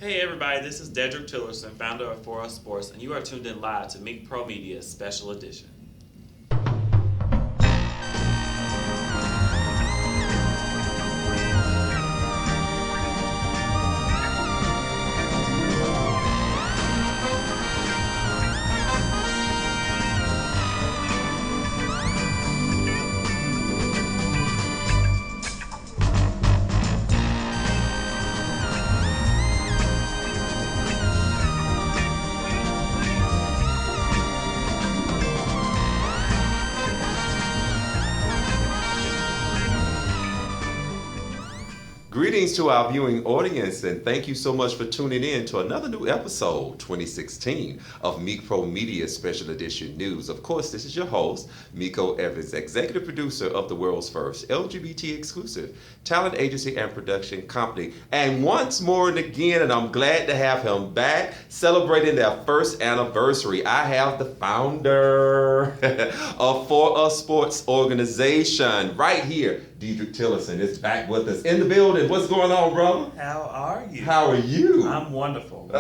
Hey everybody, this is Dedrick Tillerson, founder of For Us Sports, and you are tuned in live to Meak Pro Media's Special Edition. Greetings to our viewing audience, and thank you so much for tuning in to another new episode, 2016, of Meak Pro Media's Special Edition News. Of course, this is your host, Miko Evans, executive producer of the world's first LGBT exclusive talent agency and production company. And once more and again, and I'm glad to have him back, celebrating their first anniversary, I have the founder of For Us Sports organization right here. Dedrick Tillerson is back with us in the building. What's going on, brother? How are you? How are you? I'm wonderful. They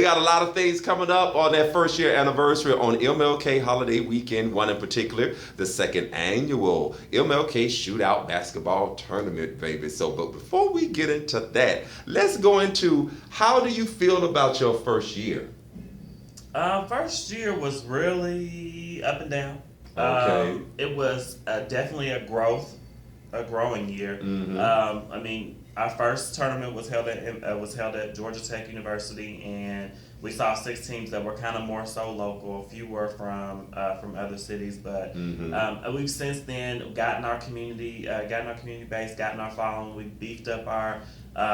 got a lot of things coming up on their first year anniversary on MLK holiday weekend, one in particular, the second annual MLK Shootout basketball tournament, baby. But before we get into that, let's go into how do you feel about your first year? First year was really up and down. Okay. It was definitely a growing year. Mm-hmm. I mean, our first tournament was held at Georgia Tech University, and we saw 6 teams that were kind of more so local. A few were from other cities, but we've since then gotten our community base, gotten our following. We beefed up our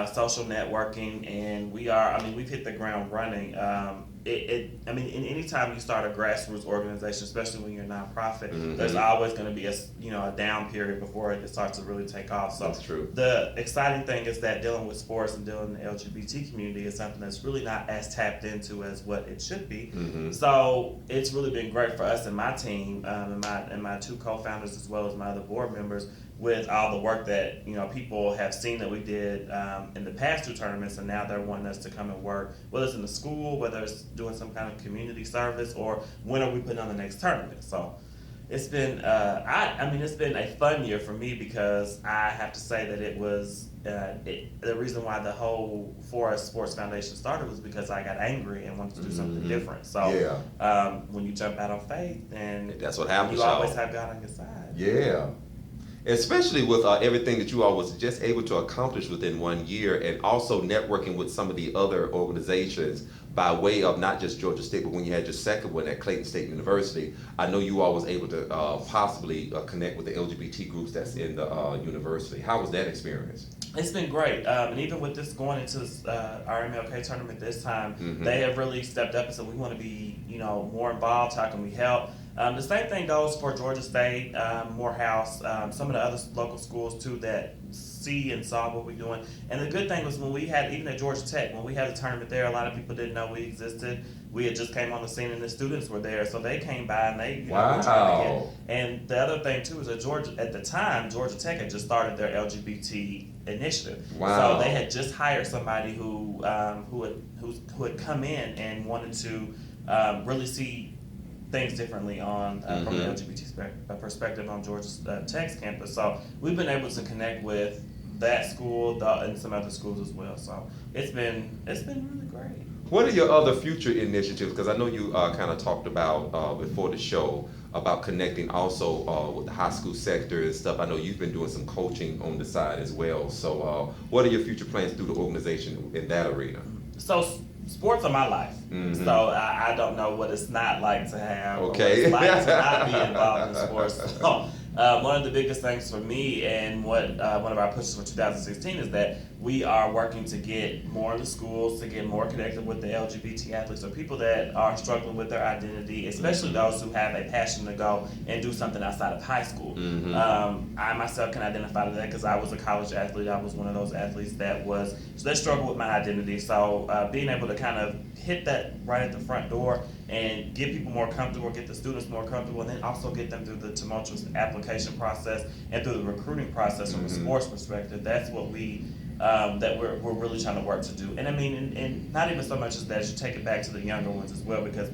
social networking, and we've hit the ground running. Anytime you start a grassroots organization, especially when you're a nonprofit, there's always going to be a down period before it starts to really take off. So that's true. The exciting thing is that dealing with sports and dealing with the LGBT community is something that's really not as tapped into as what it should be. So it's really been great for us and my team, and my 2 co-founders as well as my other board members, with all the work that people have seen that we did in the past 2 tournaments, and now they're wanting us to come and work, whether it's in the school, whether it's doing some kind of community service, or when are we putting on the next tournament. So it's been it's been a fun year for me, because I have to say that it was the reason why the whole For Us Sports Foundation started was because I got angry and wanted to do something different. So when you jump out on faith, and that's what happens. You always have God on your side. Yeah. Especially with everything that you all was just able to accomplish within 1 year, and also networking with some of the other organizations by way of not just Georgia State, but when you had your second one at Clayton State University, I know you all was able to possibly connect with the LGBT groups that's in the university. How was that experience? It's been great, and even with this going into our MLK tournament this time, they have really stepped up and said we want to be more involved. How can we help? The same thing goes for Georgia State, Morehouse, some of the other local schools too that see and saw what we're doing. And the good thing was when we had, even at Georgia Tech, when we had a tournament there, a lot of people didn't know we existed. We had just came on the scene and the students were there, so they came by and they were trying to get. And the other thing too is that at the time, Georgia Tech had just started their LGBT initiative. Wow. So they had just hired somebody who had come in and wanted to really see things differently on from the LGBT perspective on Georgia Tech's campus. So we've been able to connect with that school and some other schools as well. So it's been really great. What are your other future initiatives? Because I know you kind of talked about before the show about connecting also with the high school sector and stuff. I know you've been doing some coaching on the side as well. So what are your future plans through the organization in that arena? So sports are my life. So I don't know what it's not like to have. Okay. What it's like to not be involved in sports. So, one of the biggest things for me and what one of our pushes for 2016 is that we are working to get more in the schools, to get more connected with the LGBT athletes or people that are struggling with their identity, especially those who have a passion to go and do something outside of high school. I myself can identify to that because I was a college athlete. I was one of those athletes that struggled with my identity. So being able to kind of hit that right at the front door and get people more comfortable, get the students more comfortable, and then also get them through the tumultuous application process and through the recruiting process from a sports perspective. That's what we that we're really trying to work to do. And I mean, and not even so much as that, you take it back to the younger ones as well, because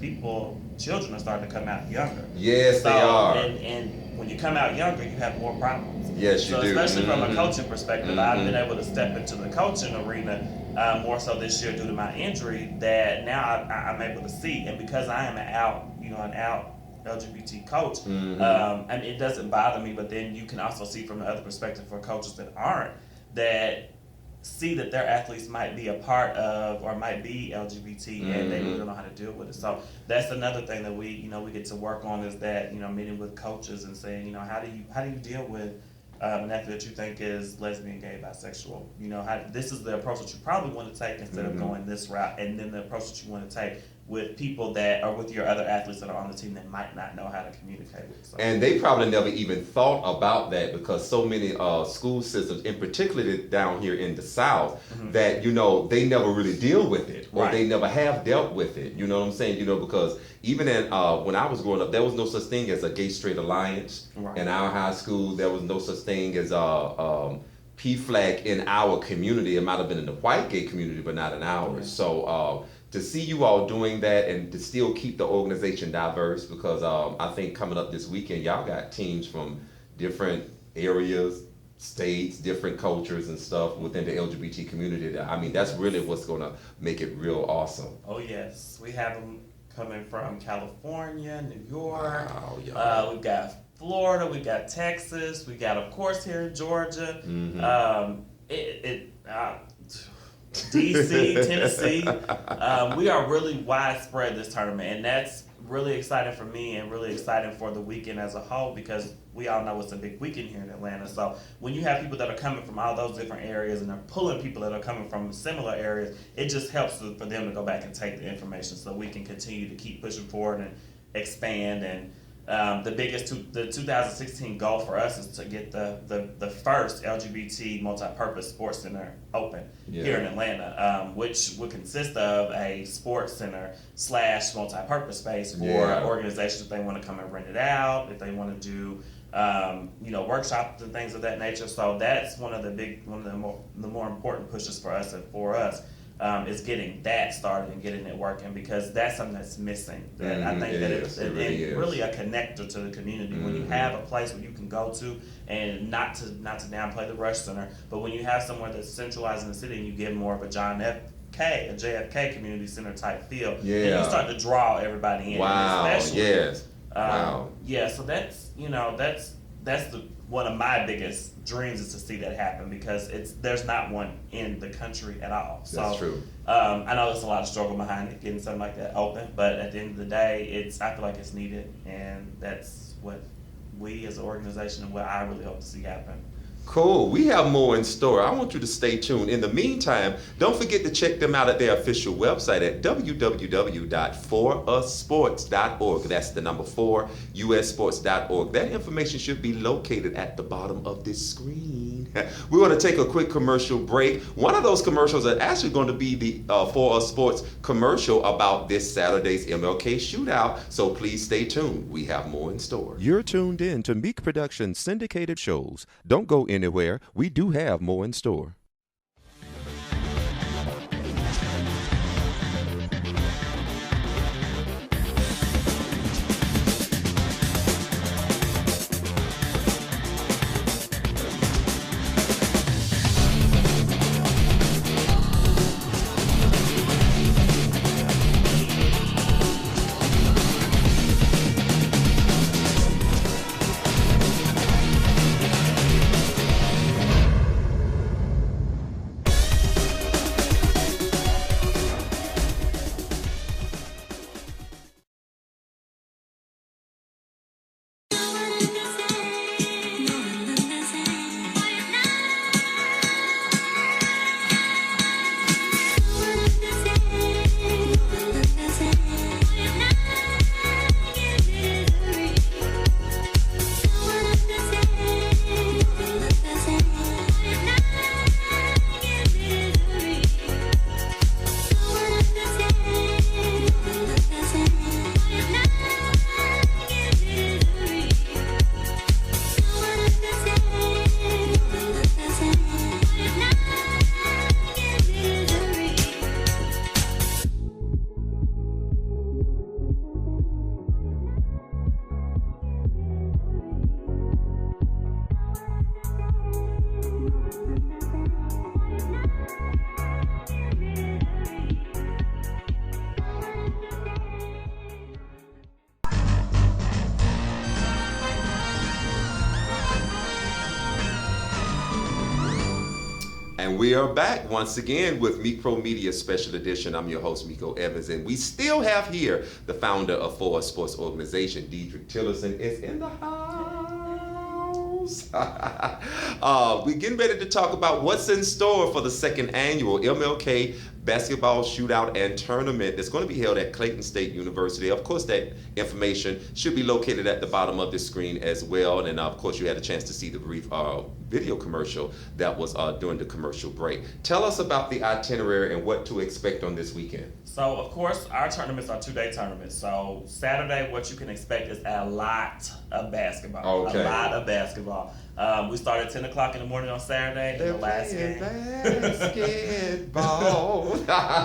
children are starting to come out younger. Yes, they are. And when you come out younger, you have more problems. Yes, you so do. Especially from a coaching perspective, I've been able to step into the coaching arena more so this year due to my injury, that now I'm able to see. And because I am an out LGBT coach, and it doesn't bother me, but then you can also see from the other perspective for coaches that aren't, that see that their athletes might be a part of or might be LGBT and they really don't know how to deal with it. So that's another thing that we get to work on, is that, meeting with coaches and saying, how do you deal with an athlete that you think is lesbian, gay, bisexual? This is the approach that you probably want to take instead of going this route, and then the approach that you want to take with people that are with your other athletes that are on the team that might not know how to communicate with. So. And they probably never even thought about that, because so many school systems, in particular down here in the South, that, they never really deal with it, or they never have dealt with it. You know what I'm saying? Because even when I was growing up, there was no such thing as a gay-straight alliance. In our high school, there was no such thing as PFLAG in our community. It might have been in the white gay community, but not in ours. So to see you all doing that and to still keep the organization diverse, because I think coming up this weekend, y'all got teams from different areas, states, different cultures and stuff within the LGBT community. That's really what's going to make it real awesome. Oh, yes. We have them coming from California, New York. Wow, we've got Florida, we got Texas, we got, of course, here in Georgia. DC, Tennessee. We are really widespread this tournament, and that's really exciting for me and really exciting for the weekend as a whole, because we all know it's a big weekend here in Atlanta. So when you have people that are coming from all those different areas and they're pulling people that are coming from similar areas, it just helps for them to go back and take the information so we can continue to keep pushing forward and expand. And the 2016 goal for us is to get the first LGBT multi-purpose sports center open here in Atlanta, which would consist of a sports center / multi-purpose space for organizations if they want to come and rent it out, if they want to do workshops and things of that nature. So that's one of the more important pushes for us is getting that started and getting it working, because that's something that's missing. That I think that it's really a connector to the community. When you have a place where you can go to, and not to downplay the Rush Center, but when you have somewhere that's centralized in the city and you give more of a JFK community center type feel, and you start to draw everybody in. Wow. So that's one of my biggest dreams, is to see that happen, because there's not one in the country at all. So, that's true. I know there's a lot of struggle behind it, getting something like that open, but at the end of the day, I feel like it's needed, and that's what we as an organization and what I really hope to see happen. Cool. We have more in store. I want you to stay tuned. In the meantime, don't forget to check them out at their official website at www.forussports.org. That's the number 4, usports.org. That information should be located at the bottom of this screen. We're going to take a quick commercial break. One of those commercials is actually going to be the For Us Sports commercial about this Saturday's MLK Shootout. So please stay tuned. We have more in store. You're tuned in to Meak Productions syndicated shows. Don't go anywhere. We do have more in store. And we are back once again with Meak Pro Media Special Edition. I'm your host, Miko Evans, and we still have here the founder of Forward Sports Organization, Dedrick Tillerson, is in the house. We're getting ready to talk about what's in store for the second annual MLK Basketball Shootout and Tournament that's going to be held at Clayton State University. Of course, that information should be located at the bottom of the screen as well. And of course, you had a chance to see the brief video commercial that was during the commercial break. Tell us about the itinerary and what to expect on this weekend. So, of course, our tournaments are two-day tournaments. So, Saturday, what you can expect is a lot of basketball. Okay. A lot of basketball. We start at 10 o'clock in the morning on Saturday. They're the last game. Basketball.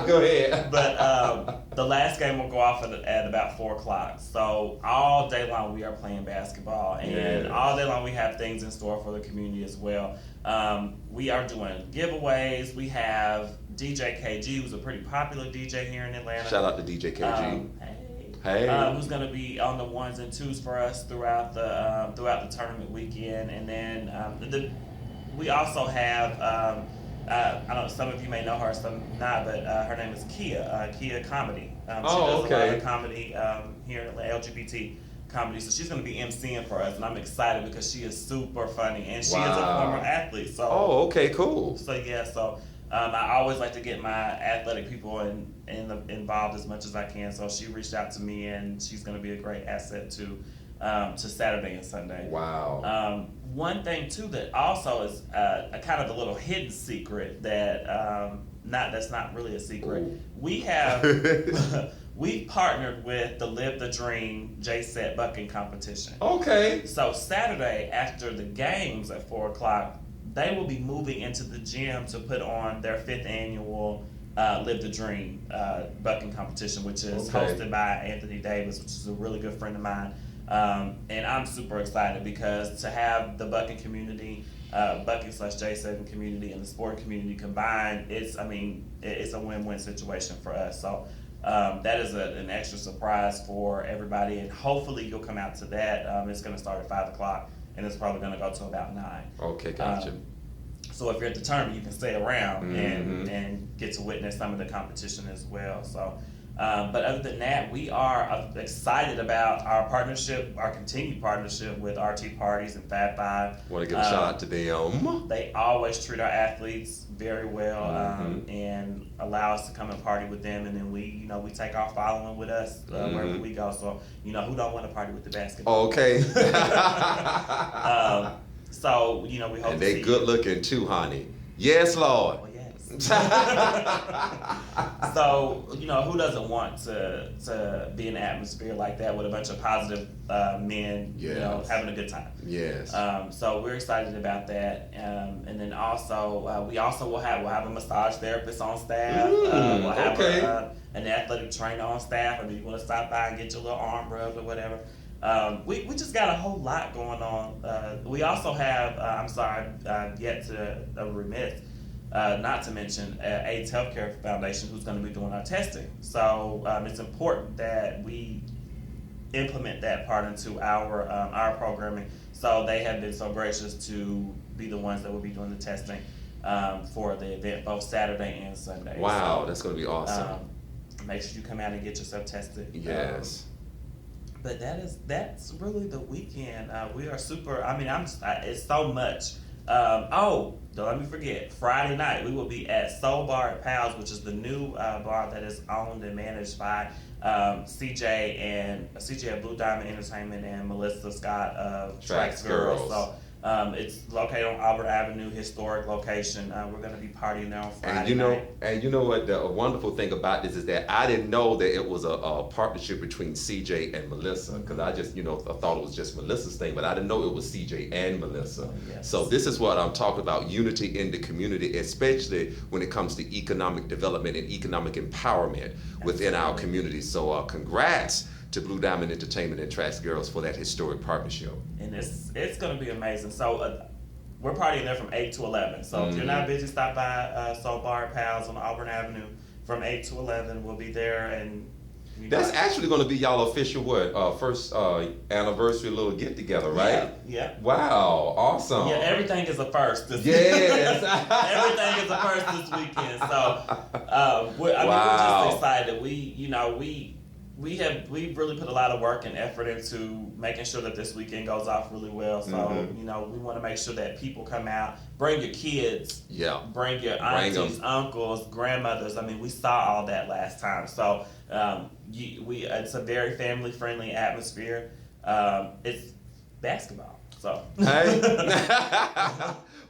Go ahead. But the last game will go off at about 4 o'clock. So all day long we are playing basketball. And all day long we have things in store for the community as well. We are doing giveaways. We have DJ KG, who's a pretty popular DJ here in Atlanta. Shout out to DJ KG. Hey. Who's going to be on the ones and twos for us throughout the tournament weekend. And then we also have, I don't know, some of you may know her, some not, but her name is Kia Comedy. She does a lot of comedy here in LGBT comedy. So she's going to be emceeing for us, and I'm excited because she is super funny, and she is a former athlete. So Cool. So yeah, I always like to get my athletic people involved as much as I can. So she reached out to me, and she's going to be a great asset to Saturday and Sunday. Wow. One thing too that also is a kind of a little hidden secret that that's not really a secret. Ooh. We have we partnered with the Live the Dream J-Set bucking competition. Okay. So Saturday after the games at 4 o'clock, they will be moving into the gym to put on their 5th annual Live the Dream bucking competition, which is hosted by Anthony Davis, which is a really good friend of mine. And I'm super excited because to have the bucking community, bucking/J7 community and the sport community combined, it's a win-win situation for us. So that is an extra surprise for everybody, and hopefully you'll come out to that. It's going to start at 5 o'clock. And it's probably going to go to about 9. Okay, gotcha. So if you're at the tournament, you can stay around and get to witness some of the competition as well. So, but other than that, we are excited about our partnership, our continued partnership with RT Parties and Fab Five. Want to give a shout out to them. They always treat our athletes very well and allow us to come and party with them, and then we take our following with us wherever we go. So who don't want to party with the basketball? Okay. So we hope. And they good looking too, honey. Yes, Lord. Oh, yes. So who doesn't want to be in an atmosphere like that with a bunch of positive men, having a good time? Yes. So we're excited about that, and then also we also will have a massage therapist on staff. We'll have an athletic trainer on staff. I mean, you want to stop by and get your little arm rubbed or whatever. We just got a whole lot going on. We also have, yet to remiss, not to mention AIDS Healthcare Foundation, who's going to be doing our testing. So it's important that we implement that part into our programming. So they have been so gracious to be the ones that will be doing the testing for the event, both Saturday and Sunday. Wow, so, that's going to be awesome. Make sure you come out and get yourself tested. Yes. But that's really the weekend. We are super. It's so much. Don't let me forget. Friday night we will be at Soul Bar at Pals, which is the new bar that is owned and managed by CJ at Blue Diamond Entertainment and Melissa Scott of Tracks Girls. So it's located on Auburn Avenue, historic location. We're going to be partying there on Friday night. And you know what? The wonderful thing about this is that I didn't know that it was a partnership between CJ and Melissa, because I just, I thought it was just Melissa's thing, but I didn't know it was CJ and Melissa. Yes. So this is what I'm talking about, unity in the community, especially when it comes to economic development and economic empowerment within our community. So congrats to Blue Diamond Entertainment and Tracks Girls for that historic partnership. And it's going to be amazing. So we're partying there from 8 to 11. So if you're not busy, stop by Soul Bar Pals on Auburn Avenue from 8 to 11. We'll be there, and That's actually going to be y'all official first anniversary little get together, right? Yeah. Wow, awesome. Yeah, everything is a first. Yes. Everything is a first this weekend. So we're just excited. We've really put a lot of work and effort into making sure that this weekend goes off really well. So we want to make sure that people come out, bring your kids, bring your aunties, uncles, grandmothers. I mean, we saw all that last time. So it's a very family friendly atmosphere. It's basketball. So.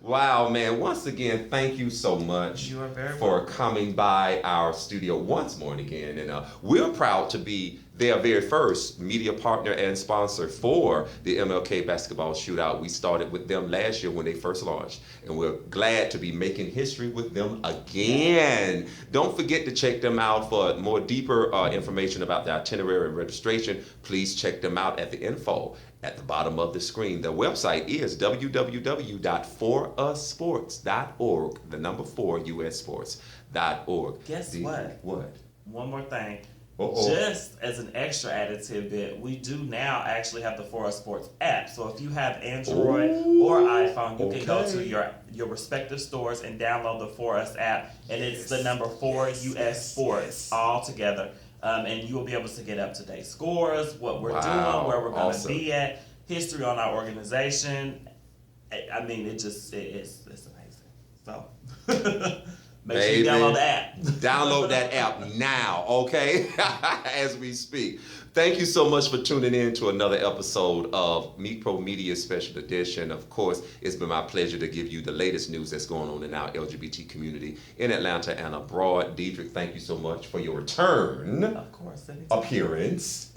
Wow, man. Once again, thank you so much for coming by our studio once more and again. And we're proud to be their very first media partner and sponsor for the MLK Basketball Shootout. We started with them last year when they first launched, and we're glad to be making history with them again. Don't forget to check them out for more deeper information about the itinerary and registration. Please check them out at the info at the bottom of the screen. Their website is www.forussports.org, the number 4 USsports.org. Guess what? What? One more thing. Uh-oh. Just as an extra added tidbit, we do now actually have the For Us Sports app. So if you have Android or iPhone, you can go to your respective stores and download the For Us app, and it's the number 4 US Sports all together. And you will be able to get up-to-date scores, what we're doing, where we're going to be at, history on our organization. I mean, it's amazing. So make sure you download the app. Download that app now, okay? As we speak. Thank you so much for tuning in to another episode of Meak Pro Media Special Edition. Of course, it's been my pleasure to give you the latest news that's going on in our LGBT community in Atlanta and abroad. Dedrick, thank you so much for your return. Of course. Anytime. Appearance.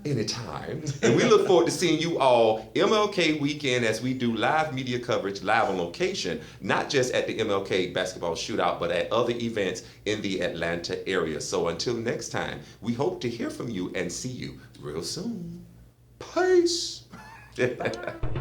Anytime. And we look forward to seeing you all MLK weekend as we do live media coverage live on location, not just at the MLK Basketball Shootout, but at other events in the Atlanta area. So until next time, we hope to hear from you and see you real soon. Peace. Bye.